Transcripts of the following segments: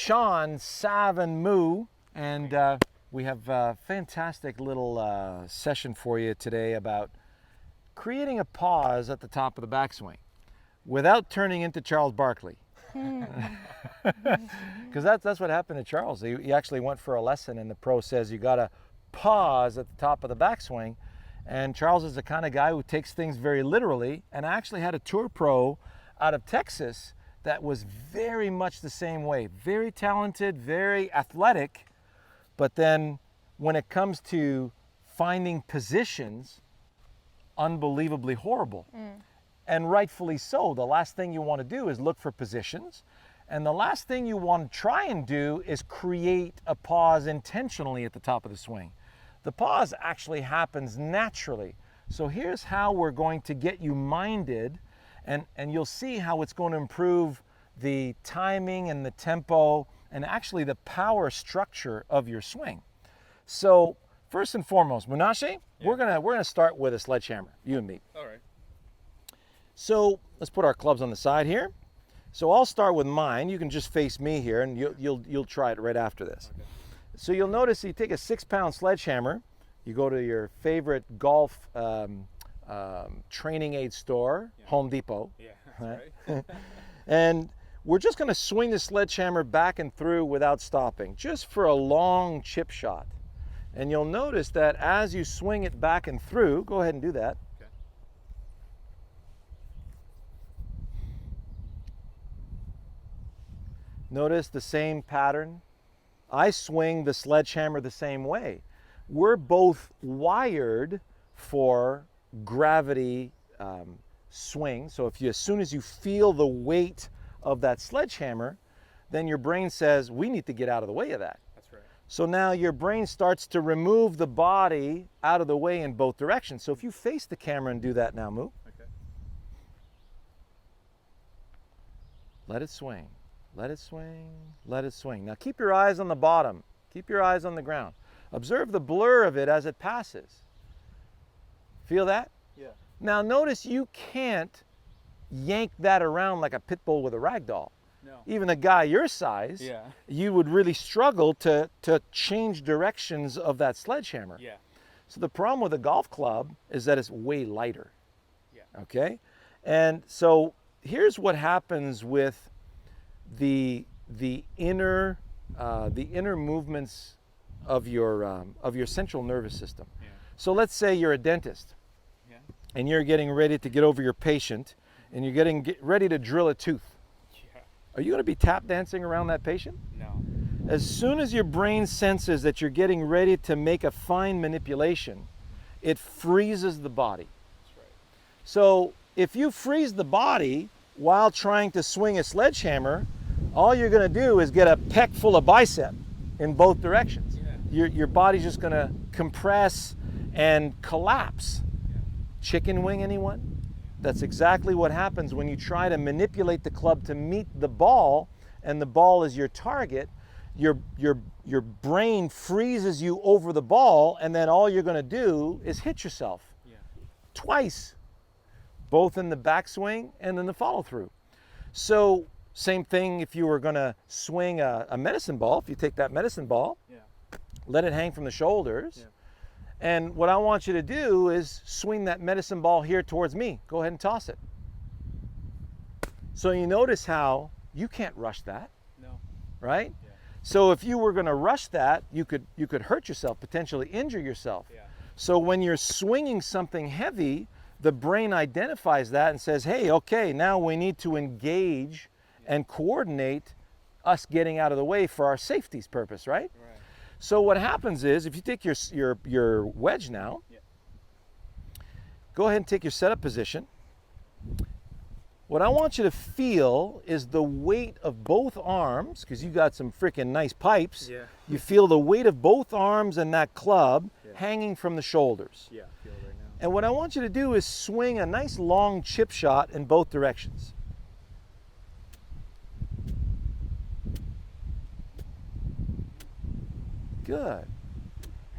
Sean, Sav, and Moo, and we have a fantastic little session for you today about creating a pause at the top of the backswing without turning into Charles Barkley. Because that's what happened to Charles. He actually went for a lesson, and the pro says you got to pause at the top of the backswing. And Charles is the kind of guy who takes things very literally, and I actually had a tour pro out of Texas that was very much the same way. Very talented, very athletic, but then when it comes to finding positions, unbelievably horrible. And rightfully so. The last thing you want to do is look for positions. And the last thing you want to try and do is create a pause intentionally at the top of the swing. The pause actually happens naturally. So here's how we're going to get you minded, and you'll see how it's going to improve the timing and the tempo and actually the power structure of your swing. So first and foremost, Menashe, we're gonna start with a sledgehammer, you and me. All right. So let's put our clubs on the side here. So I'll start with mine. You can just face me here, and you'll try it right after this. Okay. So you'll notice you take a 6-pound sledgehammer, you go to your favorite golf training aid store, Home Depot. Yeah, that's right. And we're just going to swing the sledgehammer back and through without stopping, just for a long chip shot. And you'll notice that as you swing it back and through, go ahead and do that. Okay. Notice the same pattern. I swing the sledgehammer the same way. We're both wired for gravity swing. So as soon as you feel the weight of that sledgehammer, then your brain says, we need to get out of the way of that. That's right. So now your brain starts to remove the body out of the way in both directions. So if you face the camera and do that now, Moo. Okay. Let it swing. Let it swing, let it swing. Now keep your eyes on the bottom. Keep your eyes on the ground. Observe the blur of it as it passes. Feel that? Yeah. Now notice you can't yank that around like a pit bull with a rag doll. No. Even a guy your size, Yeah. you would really struggle to change directions of that sledgehammer. Yeah. So the problem with a golf club is that it's way lighter. Yeah. Okay? And so here's what happens with the inner movements of your central nervous system. Yeah. So let's say you're a dentist, Yeah. and you're getting ready to get over your patient, and you're getting ready to drill a tooth. Yeah. Are you going to be tap dancing around that patient? No. As soon as your brain senses that you're getting ready to make a fine manipulation, it freezes the body. That's right. So if you freeze the body while trying to swing a sledgehammer, all you're going to do is get a peck full of bicep in both directions. Yeah. Your body's just going to compress and collapse. Yeah. Chicken wing, anyone? That's exactly what happens when you try to manipulate the club to meet the ball, and the ball is your target. Your brain freezes you over the ball, and then all you're going to do is hit yourself. Yeah. Twice, both in the backswing and in the follow-through. So same thing if you were going to swing a medicine ball. If you take that medicine ball, Yeah. let it hang from the shoulders. Yeah. And what I want you to do is swing that medicine ball here towards me. Go ahead and toss it. So you notice how you can't rush that, No. right? Yeah. So if you were going to rush that, you could hurt yourself, potentially injure yourself. Yeah. So when you're swinging something heavy, the brain identifies that and says, hey, okay, now we need to engage and coordinate us getting out of the way for our safety's purpose, right? Right. So what happens is, if you take your wedge now, Yeah. go ahead and take your setup position. What I want you to feel is the weight of both arms, because you got some freaking nice pipes. Yeah. You feel the weight of both arms and that club Yeah. hanging from the shoulders. Yeah. Feel it right now. And what I want you to do is swing a nice long chip shot in both directions. Good.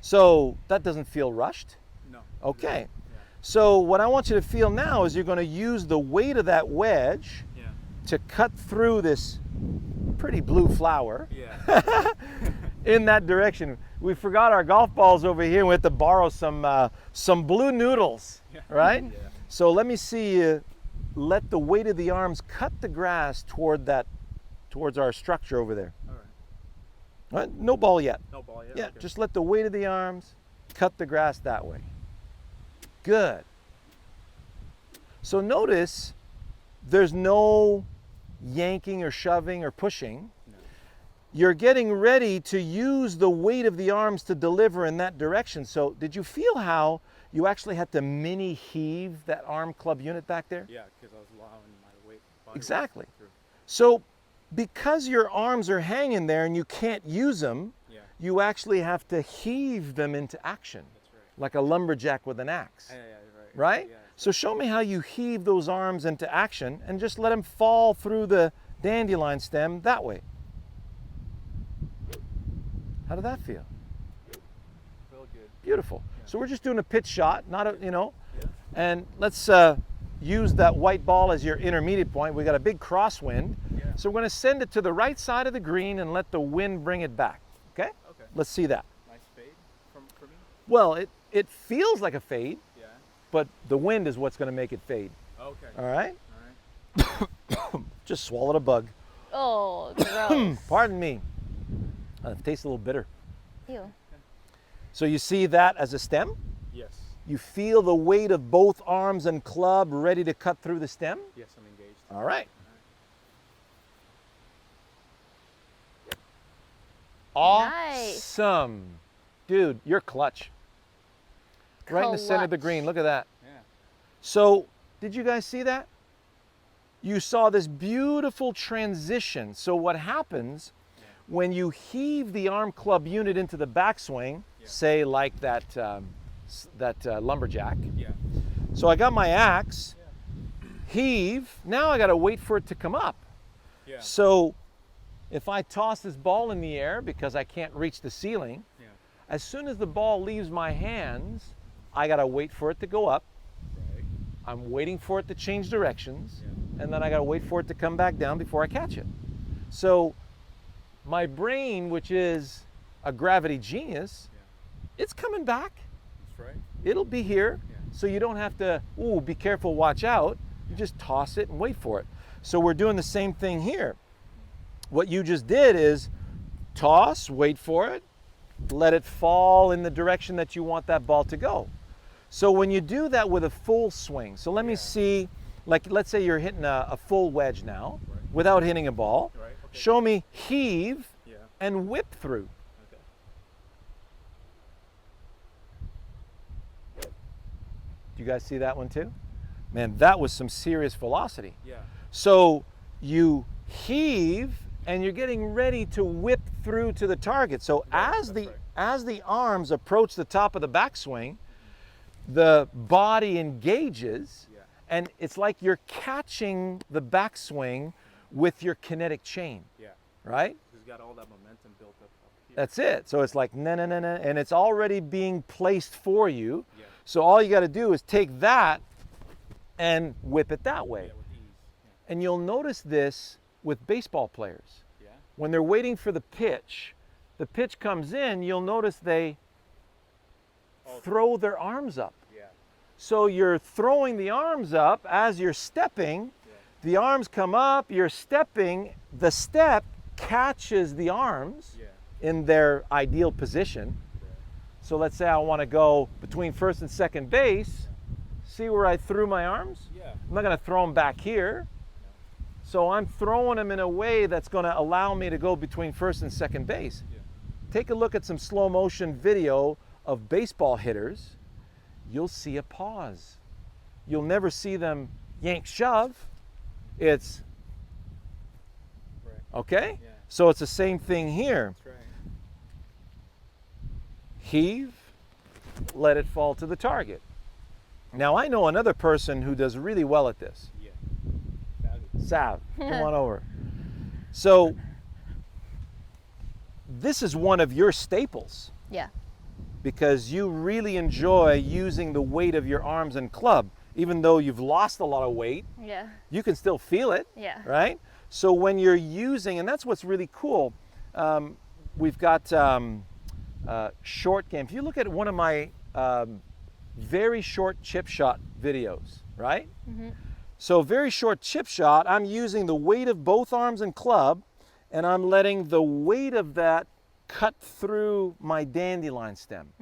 So that doesn't feel rushed? No. Okay. Yeah. So what I want you to feel now is you're going to use the weight of that wedge Yeah. to cut through this pretty blue flower Yeah. in that direction. We forgot our golf balls over here. We had to borrow some blue noodles, Yeah. right? Yeah. So let me see you let the weight of the arms cut the grass towards our structure over there. All right. Right? No ball yet. No ball yet? Yeah, Okay. just let the weight of the arms cut the grass that way. Good. So notice there's no yanking or shoving or pushing. No. You're getting ready to use the weight of the arms to deliver in that direction. So did you feel how you actually had to mini heave that arm club unit back there? Yeah, because I was allowing my weight. Body weight Exactly. through. So because your arms are hanging there and you can't use them, Yeah. you actually have to heave them into action, That's right. like a lumberjack with an axe, Yeah, right. right? Yeah. So show me how you heave those arms into action and just let them fall through the dandelion stem that way. How did that feel? Real good. Beautiful. Yeah. So we're just doing a pitch shot, not a, Yeah. and let's use that white ball as your intermediate point. We got a big crosswind. Yeah. So we're going to send it to the right side of the green and let the wind bring it back. Okay? Okay. Let's see that. Nice fade for me. Well, it feels like a fade, Yeah. but the wind is what's going to make it fade. Okay. All right? All right. Just swallowed a bug. Oh, gross. Pardon me. It tastes a little bitter. Ew. So you see that as a stem? Yes. You feel the weight of both arms and club ready to cut through the stem? Yes, I'm engaged. All right. Nice. Awesome. Dude, you're clutch. Right in the center of the Clutch. green. Look at that. Yeah. So, did you guys see that? You saw this beautiful transition. So what happens when you heave the arm club unit into the backswing, Yeah. say like that lumberjack. Yeah. So I got my axe, heave. Now I got to wait for it to come up. Yeah. So if I toss this ball in the air because I can't reach the ceiling, Yeah. as soon as the ball leaves my hands, I got to wait for it to go up. Right. I'm waiting for it to change directions, Yeah. and then I got to wait for it to come back down before I catch it. So my brain, which is a gravity genius, Yeah. it's coming back. That's right. It'll be here. Yeah. So you don't have to, ooh, be careful, watch out. You just toss it and wait for it. So we're doing the same thing here. What you just did is toss, wait for it, let it fall in the direction that you want that ball to go. So when you do that with a full swing, so let me Yeah. see, like let's say you're hitting a full wedge now Right. without hitting a ball. Right. Okay. Show me heave Yeah. and whip through. Okay. Do you guys see that one too? Man, that was some serious velocity. Yeah. So you heave and you're getting ready to whip through to the target. So Right, as that's the right. as the arms approach the top of the backswing, the body engages Yeah. and it's like you're catching the backswing with your kinetic chain, Yeah. right? He's got all that momentum built up here. That's it. So it's like na na na na, and it's already being placed for you. Yeah. So all you got to do is take that and whip it that way. Yeah, with ease. And you'll notice this with baseball players. Yeah. When they're waiting for the pitch comes in, you'll notice they Oh. throw their arms up. Yeah. So you're throwing the arms up as you're stepping. Yeah. The arms come up, you're stepping. The step catches the arms Yeah. in their ideal position. Right. So let's say I want to go between first and second base. See where I threw my arms? Yeah. I'm not going to throw them back here. So I'm throwing them in a way that's going to allow me to go between first and second base. Yeah. Take a look at some slow motion video of baseball hitters. You'll see a pause. You'll never see them yank shove. It's Right. okay? Yeah. So it's the same thing here. That's right. Heave, let it fall to the target. Now I know another person who does really well at this. Yeah. Fabulous. Sav, come on over. So this is one of your staples Yeah. because you really enjoy using the weight of your arms and club. Even though you've lost a lot of weight, Yeah. you can still feel it, Yeah. right? So when you're using, and that's what's really cool, we've got short game. If you look at one of my very short chip shot videos, right? So very short chip shot, I'm using the weight of both arms and club, and I'm letting the weight of that cut through my dandelion stem.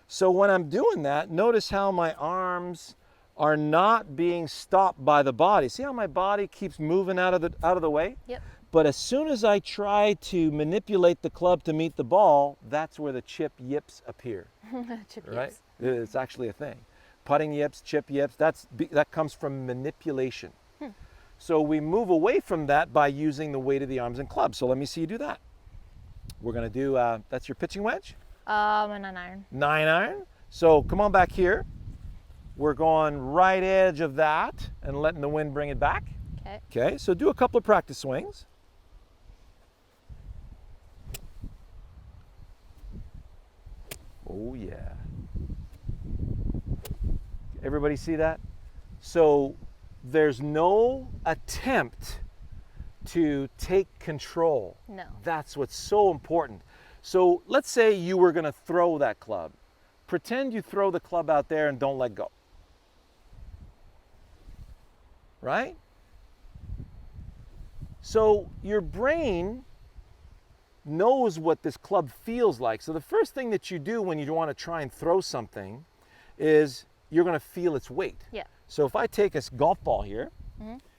So when I'm doing that, notice how my arms are not being stopped by the body. See how my body keeps moving out of the way? Yep. But as soon as I try to manipulate the club to meet the ball, that's where the chip yips appear, Chip right? yips. It's actually a thing. Putting yips, chip yips, that comes from manipulation. So we move away from that by using the weight of the arms and clubs. So let me see you do that. We're gonna do, that's your pitching wedge? A 9-iron. 9-iron. So come on back here. We're going right edge of that and letting the wind bring it back. Okay. Okay, so do a couple of practice swings. Oh yeah. Everybody see that? So there's no attempt to take control. No. That's what's so important. So let's say you were going to throw that club. Pretend you throw the club out there and don't let go. Right? So your brain knows what this club feels like. So the first thing that you do when you want to try and throw something is you're going to feel its weight. Yeah. So if I take a golf ball here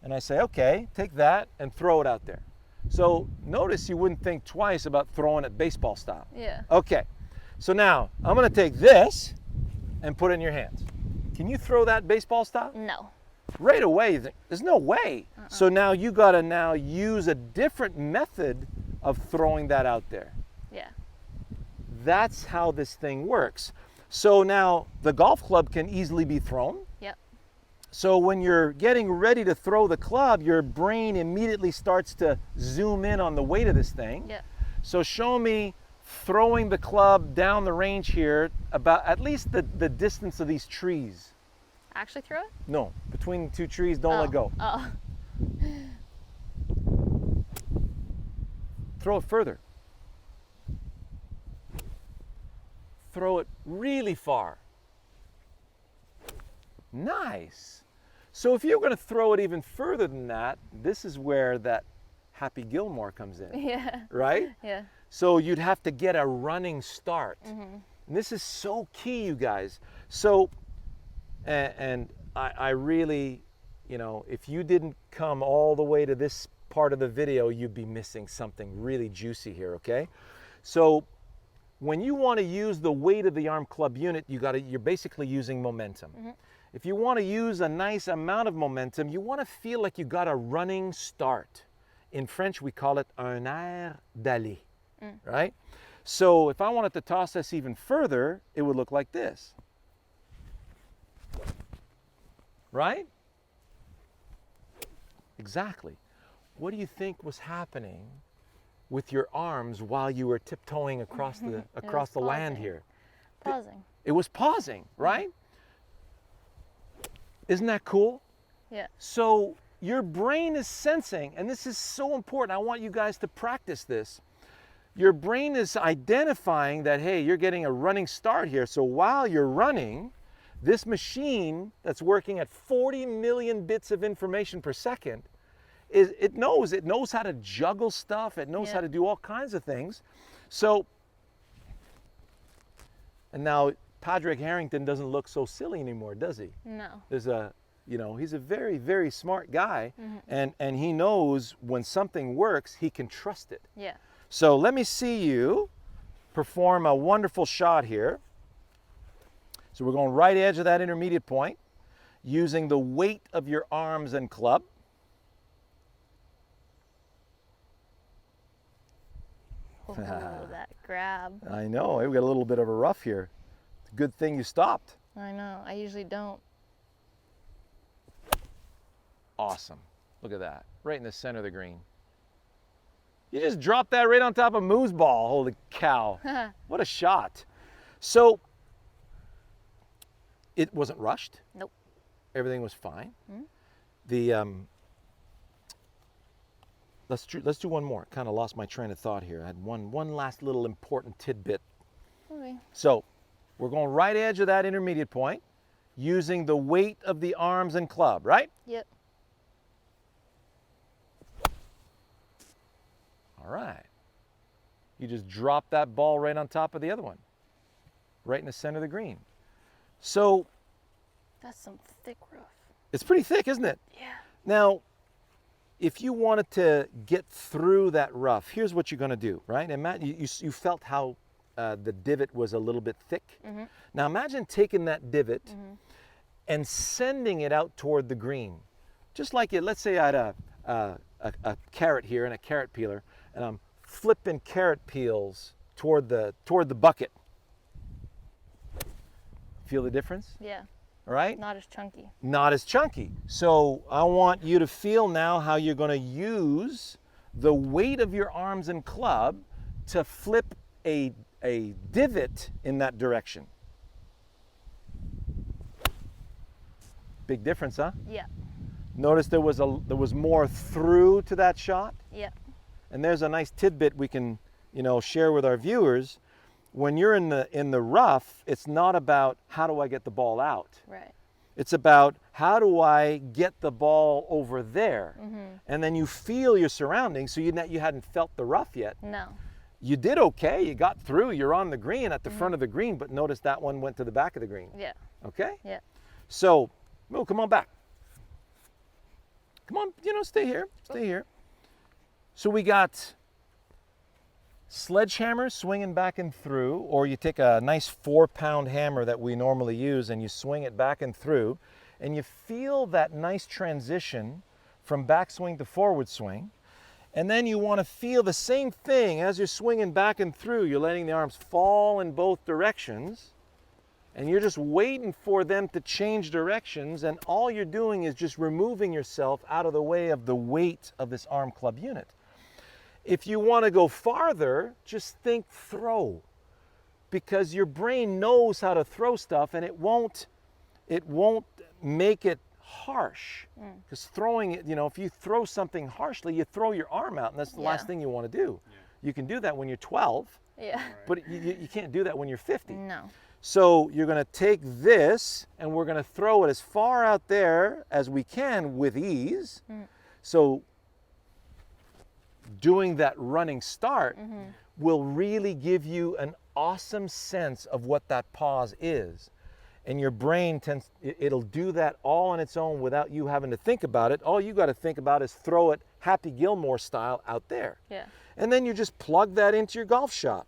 and I say, okay, take that and throw it out there. So notice you wouldn't think twice about throwing it baseball style. Yeah. Okay, so now I'm going to take this and put it in your hands. Can you throw that baseball style? No. Right away, there's no way. So now you got to now use a different method of throwing that out there. Yeah. That's how this thing works. So now the golf club can easily be thrown. Yep. So when you're getting ready to throw the club, your brain immediately starts to zoom in on the weight of this thing. Yep. So show me throwing the club down the range here about at least the distance of these trees. Actually throw it? No, between the two trees, don't let go. Oh. Throw it further. Throw it really far. Nice. So if you're going to throw it even further than that, this is where that Happy Gilmore comes in, Yeah. right? Yeah. So you'd have to get a running start. And this is so key, you guys. So, and I really, you know, if you didn't come all the way to this part of the video, you'd be missing something really juicy here, okay? So when you want to use the weight of the arm club unit, you're basically using momentum. If you want to use a nice amount of momentum, you want to feel like you got a running start. In French, we call it un air d'aller, right? So if I wanted to toss this even further, it would look like this, right? Exactly. What do you think was happening with your arms while you were tiptoeing across the land pausing. here? Pausing. It was pausing, right? Isn't that cool? Yeah. So your brain is sensing, and this is so important. I want you guys to practice this. Your brain is identifying that, hey, you're getting a running start here. So while you're running, this machine that's working at 40 million bits of information per second, it knows how to juggle stuff. It knows how to do all kinds of things. So, and now Padraig Harrington doesn't look so silly anymore, does he? No. There's a, you know, he's a very, very smart guy, and he knows when something works, he can trust it. Yeah. So let me see you perform a wonderful shot here. So we're going right edge of that intermediate point, using the weight of your arms and club. Oh, that grab. I know, we got a little bit of a rough here. It's a good thing you stopped. I know. I usually don't. Awesome. Look at that, right in the center of the green. You just dropped that right on top of Moo's ball. Holy cow. What a shot. So it wasn't rushed. let's do one more. Kind of lost my train of thought here. I had one last little important tidbit. Okay. So we're going right edge of that intermediate point using the weight of the arms and club, right? Yep. All right. You just drop that ball right on top of the other one, right in the center of the green. So That's some thick rough. it's pretty thick, isn't it? Yeah. Now, if you wanted to get through that rough, here's what you're going to do, right? You felt how the divot was a little bit thick. Mm-hmm. Now imagine taking that divot Mm-hmm. and sending it out toward the green. Just like let's say I had a carrot here and a carrot peeler, and I'm flipping carrot peels toward the bucket. Feel the difference? Yeah. All right? Not as chunky. Not as chunky. So I want you to feel now how you're going to use the weight of your arms and club to flip a divot in that direction. Big difference, huh? Yeah. Notice there was more through to that shot. Yeah. And there's a nice tidbit we can, share with our viewers. When you're in the rough, it's not about how do I get the ball out. Right. It's about how do I get the ball over there. Mm-hmm. And then you feel your surroundings, so you hadn't felt the rough yet. No. You did okay, you got through, you're on the green at the front of the green, but notice that one went to the back of the green. Yeah. Okay? Yeah. So, Mo, come on back. Come on, stay here, stay here. So we got sledgehammer swinging back and through, or you take a nice 4-pound hammer that we normally use and you swing it back and through, and you feel that nice transition from backswing to forward swing. And then you want to feel the same thing as you're swinging back and through. You're letting the arms fall in both directions, and you're just waiting for them to change directions, and all you're doing is just removing yourself out of the way of the weight of this arm club unit. If you want to go farther, just think throw, because your brain knows how to throw stuff, and it won't make it harsh. Because throwing it, if you throw something harshly, you throw your arm out, and that's the last thing you want to do. Yeah. You can do that when you're 12, Yeah. but you can't do that when you're 50. No. So you're going to take this, and we're going to throw it as far out there as we can with ease. So doing that running start will really give you an awesome sense of what that pause is. And your brain it'll do that all on its own without you having to think about it. All you got to think about is throw it Happy Gilmore style out there. Yeah. And then you just plug that into your golf shot.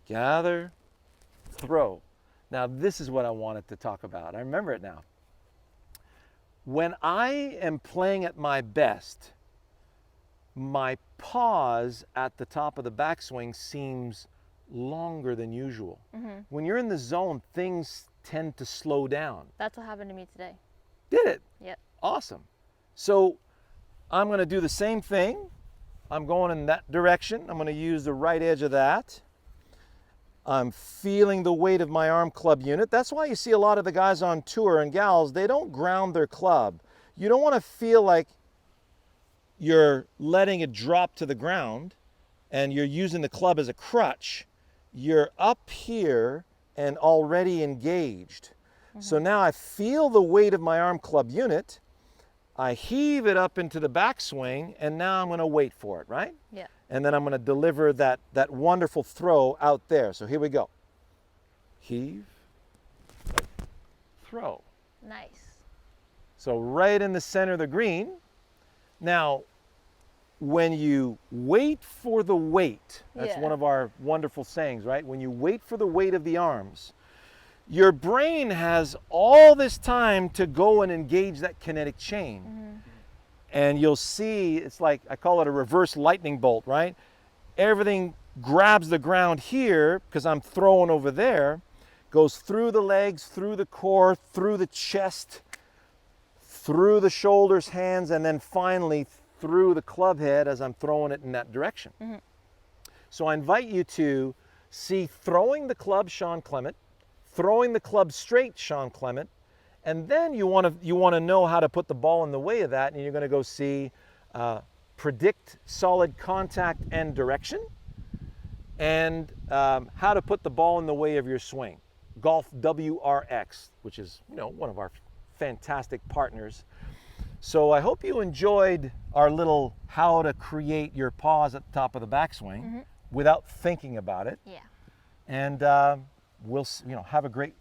Gather, throw. Now this is what I wanted to talk about. I remember it now. When I am playing at my best, my pause at the top of the backswing seems longer than usual. When you're in the zone, things tend to slow down. That's what happened to me today. Did it? Yep. Awesome. So I'm going to do the same thing. I'm going in that direction. I'm going to use the right edge of that. I'm feeling the weight of my arm club unit. That's why you see a lot of the guys on tour and gals, they don't ground their club. You don't want to feel like you're letting it drop to the ground and you're using the club as a crutch. You're up here and already engaged. So now I feel the weight of my arm club unit. I heave it up into the backswing, and now I'm going to wait for it, right? Yeah. And then I'm going to deliver that wonderful throw out there. So here we go. Heave, throw. Nice. So right in the center of the green. Now, when you wait for the weight, that's Yeah. one of our wonderful sayings, right? When you wait for the weight of the arms, your brain has all this time to go and engage that kinetic chain. And you'll see, it's like, I call it a reverse lightning bolt, right? Everything grabs the ground here because I'm throwing over there, goes through the legs, through the core, through the chest, through the shoulders, hands, and then finally through the club head as I'm throwing it in that direction. So I invite you to see throwing the club Sean Clement, throwing the club straight Sean Clement, and then you want to know how to put the ball in the way of that, and you're going to go see predict solid contact and direction, and how to put the ball in the way of your swing. Golf WRX, which is, you know, one of our fantastic partners. So I hope you enjoyed our little how to create your pause at the top of the backswing without thinking about it. Yeah. And we'll, you know, have a great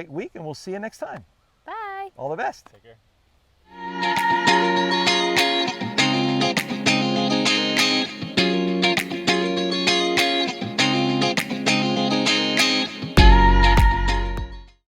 week, and we'll see you next time. Bye. All the best. Take care.